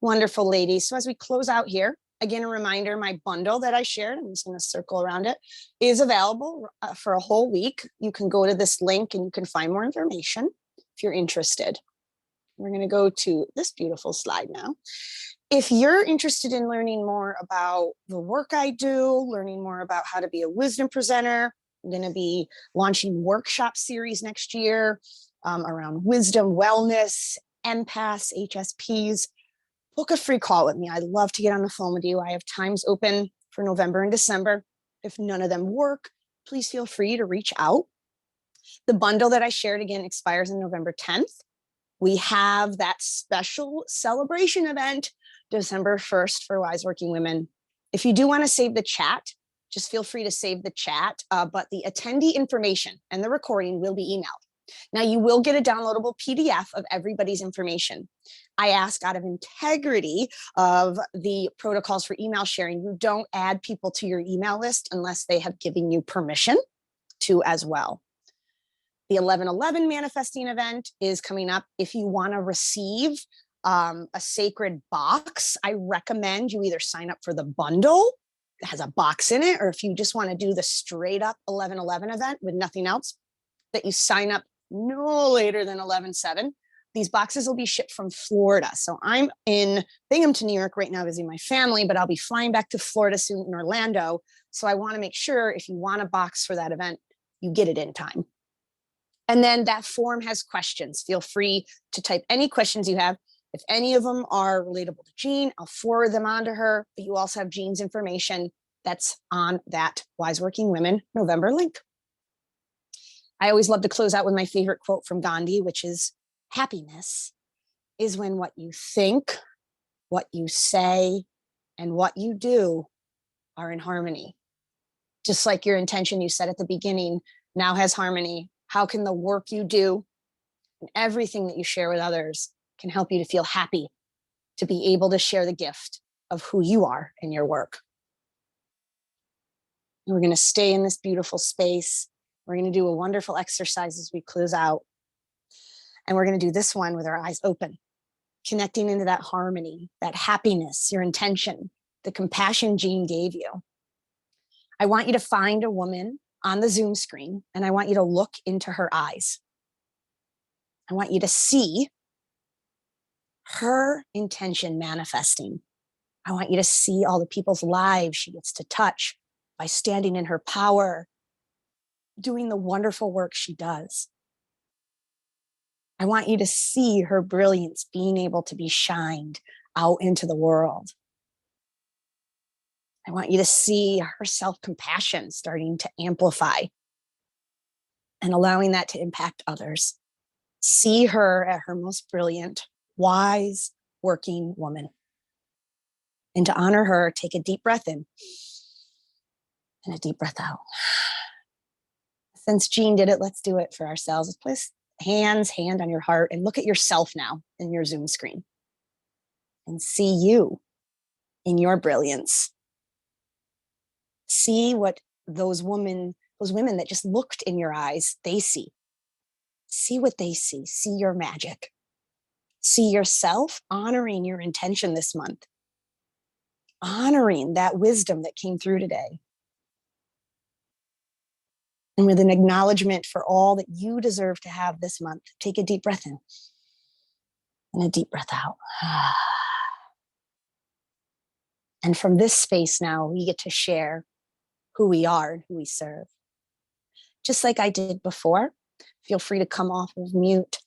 Wonderful, ladies. So as we close out here, again, a reminder, my bundle that I shared, I'm just going to circle around it, is available for a whole week. You can go to this link and you can find more information if you're interested. We're going to go to this beautiful slide now. If you're interested in learning more about the work I do, learning more about how to be a wisdom presenter, I'm going to be launching workshop series next year around wisdom, wellness, empaths, HSPs. Book a free call with me. I'd love to get on the phone with you. I have times open for November and December. If none of them work, please feel free to reach out. The bundle that I shared again expires on November 10th. We have that special celebration event December 1st for Wise Working Women. If you do want to save the chat, just feel free to save the chat, but the attendee information and the recording will be emailed. Now you will get a downloadable PDF of everybody's information. I ask out of integrity of the protocols for email sharing, you don't add people to your email list unless they have given you permission to as well. The 11/11 manifesting event is coming up. If you want to receive a sacred box, I recommend you either sign up for the bundle that has a box in it, or if you just want to do the straight up 11/11 event with nothing else, that you sign up no later than 11/7. These boxes will be shipped from Florida. So I'm in Binghamton, New York right now visiting my family, but I'll be flying back to Florida soon in Orlando. So I want to make sure if you want a box for that event, you get it in time. And then that form has questions. Feel free to type any questions you have. If any of them are relatable to Jean, I'll forward them on to her, but you also have Jean's information that's on that Wise Working Women November link. I always love to close out with my favorite quote from Gandhi, which is, happiness is when what you think, what you say, and what you do are in harmony. Just like your intention you said at the beginning now has harmony. How can the work you do and everything that you share with others can help you to feel happy, to be able to share the gift of who you are in your work? And we're going to stay in this beautiful space. We're going to do a wonderful exercise as we close out. And we're going to do this one with our eyes open, connecting into that harmony, that happiness, your intention, the compassion Jean gave you. I want you to find a woman on the Zoom screen, and I want you to look into her eyes. I want you to see her intention manifesting. I want you to see all the people's lives she gets to touch by standing in her power, doing the wonderful work she does. I want you to see her brilliance being able to be shined out into the world. I want you to see her self-compassion starting to amplify and allowing that to impact others. See her at her most brilliant, wise, working woman. And to honor her, take a deep breath in and a deep breath out. Since Jean did it, let's do it for ourselves. Let's place hand on your heart and look at yourself now in your Zoom screen and see you in your brilliance. See what those women that just looked in your eyes, they see. See what they see. See your magic. See yourself honoring your intention this month. Honoring that wisdom that came through today. And with an acknowledgement for all that you deserve to have this month, take a deep breath in and a deep breath out. And from this space now, we get to share who we are and who we serve. Just like I did before, feel free to come off of mute.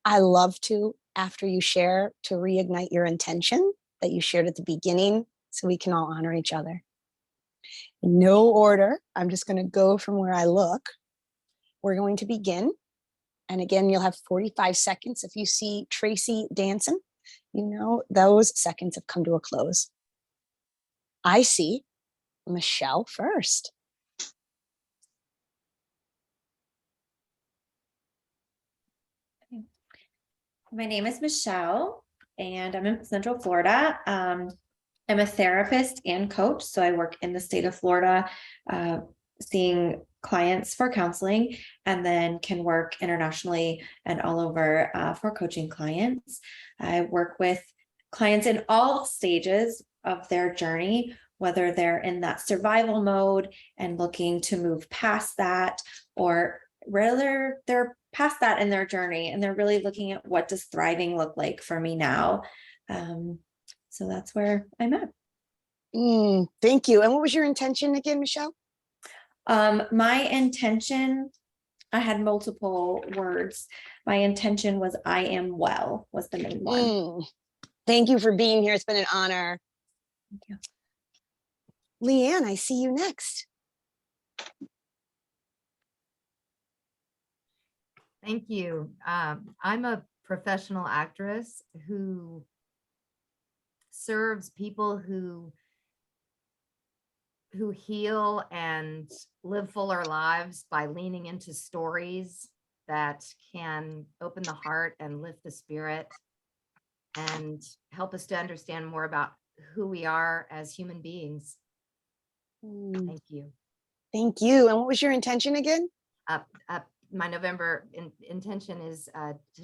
I love to, after you share, to reignite your intention that you shared at the beginning so we can all honor each other. In no order, I'm just going to go from where I look. We're going to begin. And again, you'll have 45 seconds. If you see Tracy dancing, you know those seconds have come to a close. I see Michelle first. My name is Michelle, and I'm in Central Florida. I'm a therapist and coach, so I work in the state of Florida, seeing clients for counseling, and then can work internationally and all over for coaching clients. I work with clients in all stages of their journey, whether they're in that survival mode and looking to move past that, or whether they're past that in their journey and they're really looking at what does thriving look like for me now. So that's where I'm at. Thank you. And what was your intention again, Michelle? My intention, I had multiple words. My intention was I am well was the main one. Thank you for being here. It's been an honor. Thank you. Leanne, I see you next. Thank you. I'm a professional actress who serves people who heal and live fuller lives by leaning into stories that can open the heart and lift the spirit and help us to understand more about who we are as human beings. Thank you. Thank you. And what was your intention again? My November intention is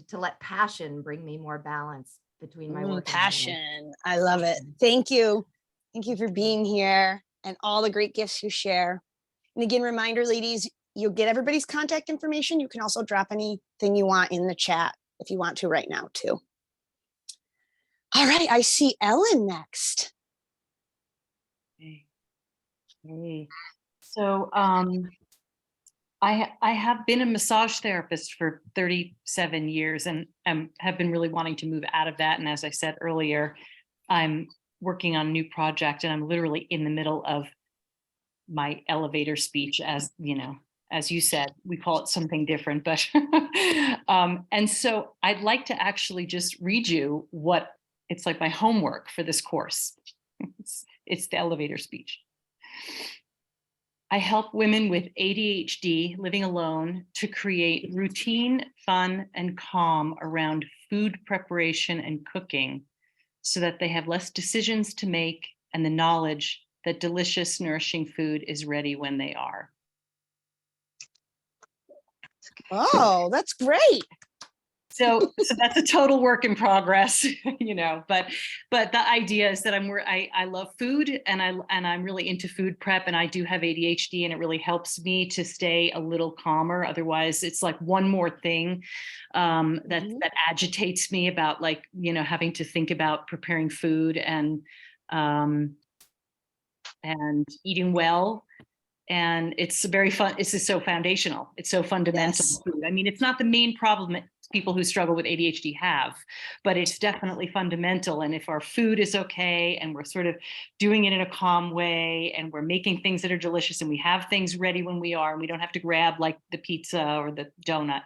to let passion bring me more balance between my work. Passion. I love it. Thank you. Thank you for being here and all the great gifts you share. And again, reminder, ladies, you'll get everybody's contact information. You can also drop anything you want in the chat if you want to right now too. All right, I see Ellen next. Hey. So I have been a massage therapist for 37 years and have been really wanting to move out of that. And as I said earlier, I'm working on a new project and I'm literally in the middle of my elevator speech, as you know, as you said, we call it something different, but and so I'd like to actually just read you what it's like my homework for this course. It's the elevator speech. I help women with ADHD living alone to create routine, fun, and calm around food preparation and cooking so that they have less decisions to make and the knowledge that delicious, nourishing food is ready when they are. Oh, that's great. So that's a total work in progress, you know, but the idea is that I love food and I'm really into food prep, and I do have ADHD and it really helps me to stay a little calmer. Otherwise it's like one more thing that agitates me about, like, you know, having to think about preparing food and eating well. And it's very fun. It's just so foundational. It's so fundamental. Yes. I mean, it's not the main problem that people who struggle with ADHD have, but it's definitely fundamental. And if our food is okay and we're sort of doing it in a calm way and we're making things that are delicious and we have things ready when we are, and we don't have to grab like the pizza or the donut.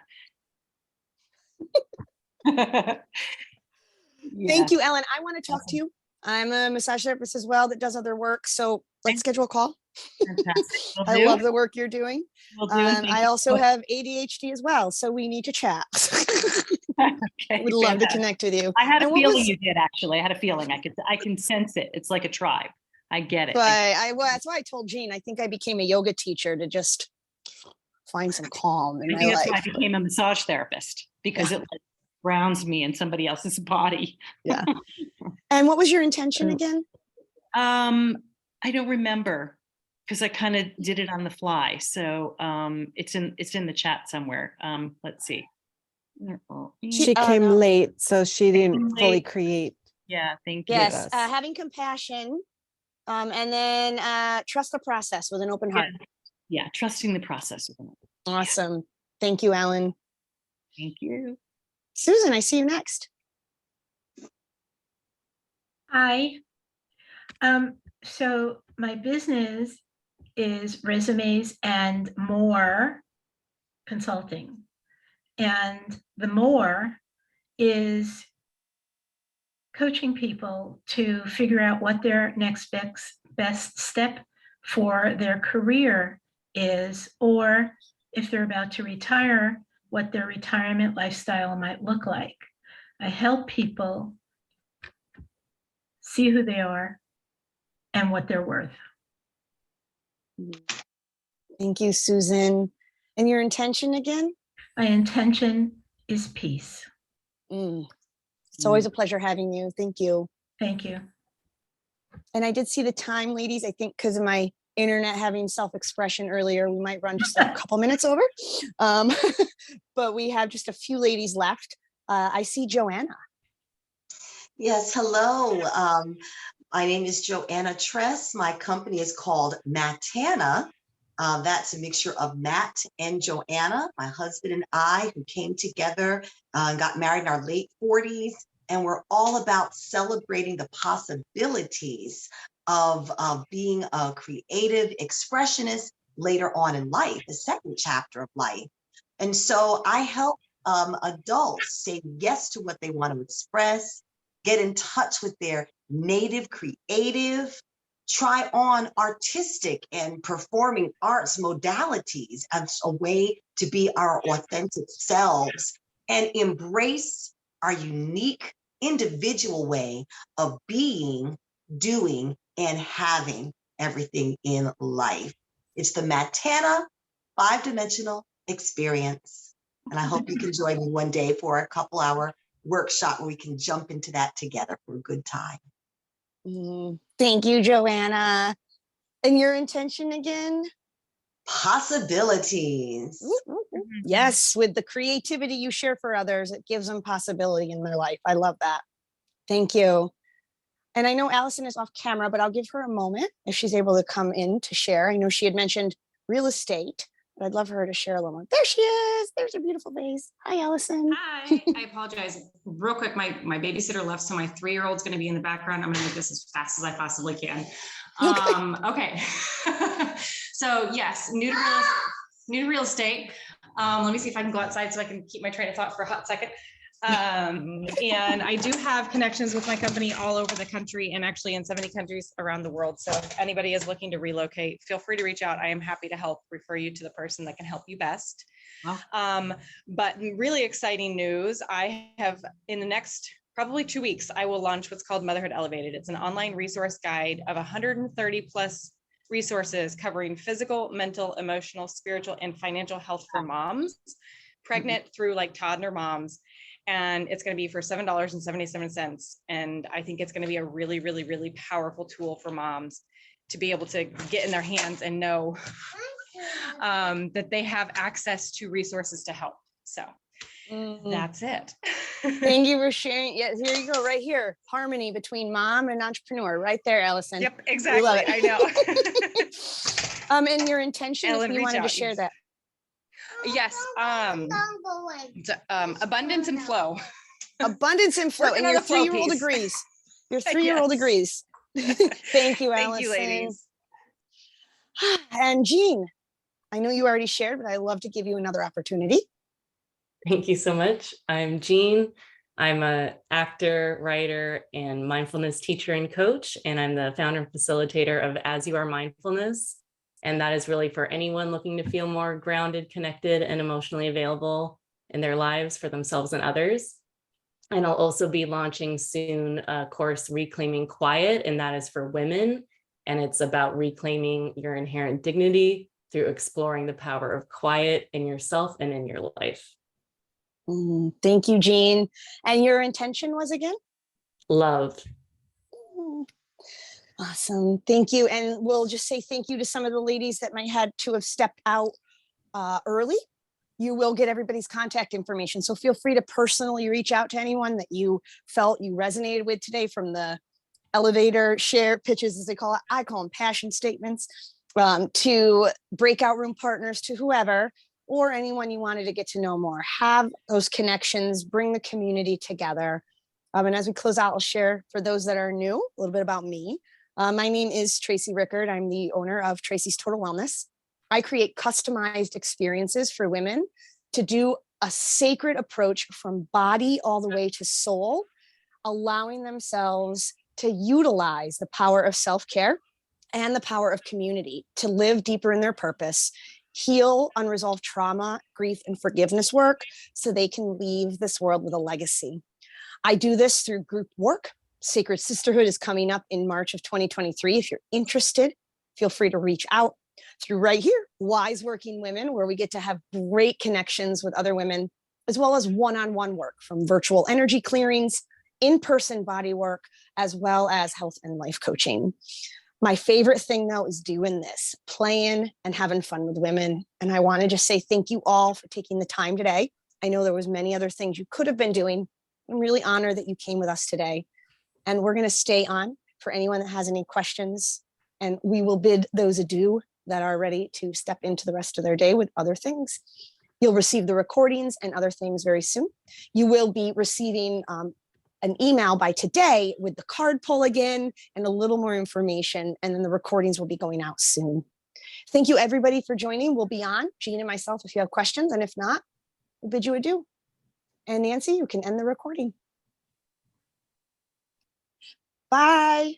Thank you, Ellen. I want to talk to you. I'm a massage therapist as well that does other work. So let's schedule a call. Fantastic. I love the work you're doing. I also Okay, have ADHD as well, so we need to chat. Would love to connect with you. I had a And what feeling was- you did, actually. I had a feeling. I can sense it. It's like a tribe. I get it. But that's why I told Jean, I think I became a yoga teacher to just find some calm in I my think that's why I life. became a massage therapist, because it like grounds me in somebody else's body. Yeah. And what was your intention again? I don't remember, because I kind of did it on the fly. So it's in the chat somewhere. Let's see. She came no. late, so she didn't fully late. create. Yeah, thank you. Yes, us. having compassion, and then trust the process with an open heart. Yeah, trusting the process. Awesome. Thank you, Alan. Thank you. Susan, I see you next. Hi. So my business is Resumes and More Consulting. And the more is coaching people to figure out what their next best step for their career is, or if they're about to retire, what their retirement lifestyle might look like. I help people see who they are and what they're worth. Thank you, Susan. And your intention again? My intention is peace. It's always a pleasure having you. Thank you. Thank you. And I did see the time, ladies. I think because of my internet having self-expression earlier, we might run just a couple minutes over. Um, but we have just a few ladies left. I see Joanna. Yes, hello. My name is Joanna Tress. My company is called Matana. That's a mixture of Matt and Joanna, my husband and I, who came together and got married in our late 40s. And we're all about celebrating the possibilities of being a creative expressionist later on in life, the second chapter of life. And so I help adults say yes to what they want to express, get in touch with their native creative, try on artistic and performing arts modalities as a way to be our authentic selves and embrace our unique individual way of being, doing, and having everything in life. It's the Matana 5-dimensional experience. And I hope you can join me one day for a couple-hour workshop where we can jump into that together for a good time. Thank you, Joanna. And your intention again? Possibilities. Yes, with the creativity you share for others, it gives them possibility in their life. I love that. Thank you. And I know Allison is off camera, but I'll give her a moment if she's able to come in to share. I know she had mentioned real estate, but I'd love her to share a little more. There she is. There's her beautiful face. Hi, Allison. Hi, I apologize. Real quick, my babysitter left, so my 3-year-old's going to be in the background. I'm going to make this as fast as I possibly can. Okay. So yes, new to real estate. Let me see if I can go outside so I can keep my train of thought for a hot second. And I do have connections with my company all over the country and actually in 70 countries around the world. So if anybody is looking to relocate, feel free to reach out. I am happy to help refer you to the person that can help you best. Wow. But really exciting news. I have in the next probably 2 weeks, I will launch what's called Motherhood Elevated. It's an online resource guide of 130 plus resources covering physical, mental, emotional, spiritual, and financial health for moms, pregnant through like toddler moms. And it's going to be for $7.77. And I think it's going to be a really, really, really powerful tool for moms to be able to get in their hands and know that they have access to resources to help. So that's it. Thank you for sharing. Yeah, here you go, right here. Harmony between mom and entrepreneur, right there, Allison. Yep, exactly. Love it. I know. And your intention, Ellen, if you reach wanted to out, share yes. that. Yes. Abundance and flow. Abundance and flow. Working And on your the flow 3-year-old piece. agrees. Your 3-year-old Yes. agrees. Thank you, Allison. Thank you, ladies. And Jean, I know you already shared, but I love to give you another opportunity. Thank you so much. I'm Jean. I'm an actor, writer, and mindfulness teacher and coach, and I'm the founder and facilitator of As You Are Mindfulness. And that is really for anyone looking to feel more grounded, connected, and emotionally available in their lives for themselves and others. And I'll also be launching soon a course, Reclaiming Quiet, and that is for women. And it's about reclaiming your inherent dignity through exploring the power of quiet in yourself and in your life. Thank you, Jean. And your intention was again? Love. Awesome. Thank you. And we'll just say thank you to some of the ladies that might had to have stepped out early. You will get everybody's contact information. So feel free to personally reach out to anyone that you felt you resonated with today, from the elevator share pitches, as they call it. I call them passion statements, to breakout room partners, to whoever, or anyone you wanted to get to know more. Have those connections, bring the community together. And as we close out, I'll share for those that are new a little bit about me. My name is Tracy Rickard. I'm the owner of Tracy's Total Wellness. I create customized experiences for women to do a sacred approach from body all the way to soul, allowing themselves to utilize the power of self-care and the power of community to live deeper in their purpose, heal unresolved trauma, grief, and forgiveness work so they can leave this world with a legacy. I do this through group work. Sacred Sisterhood is coming up in March of 2023. If you're interested, feel free to reach out through right here, Wise Working Women, where we get to have great connections with other women, as well as one-on-one work, from virtual energy clearings, in-person body work, as well as health and life coaching. My favorite thing though is doing this, playing and having fun with women. And I want to just say thank you all for taking the time today. I know there was many other things you could have been doing. I'm really honored that you came with us today. And we're going to stay on for anyone that has any questions. And we will bid those adieu that are ready to step into the rest of their day with other things. You'll receive the recordings and other things very soon. You will be receiving an email by today with the card pull again and a little more information. And then the recordings will be going out soon. Thank you everybody for joining. We'll be on, Jean and myself, if you have questions. And if not, we'll bid you adieu. And Nancy, you can end the recording. Bye.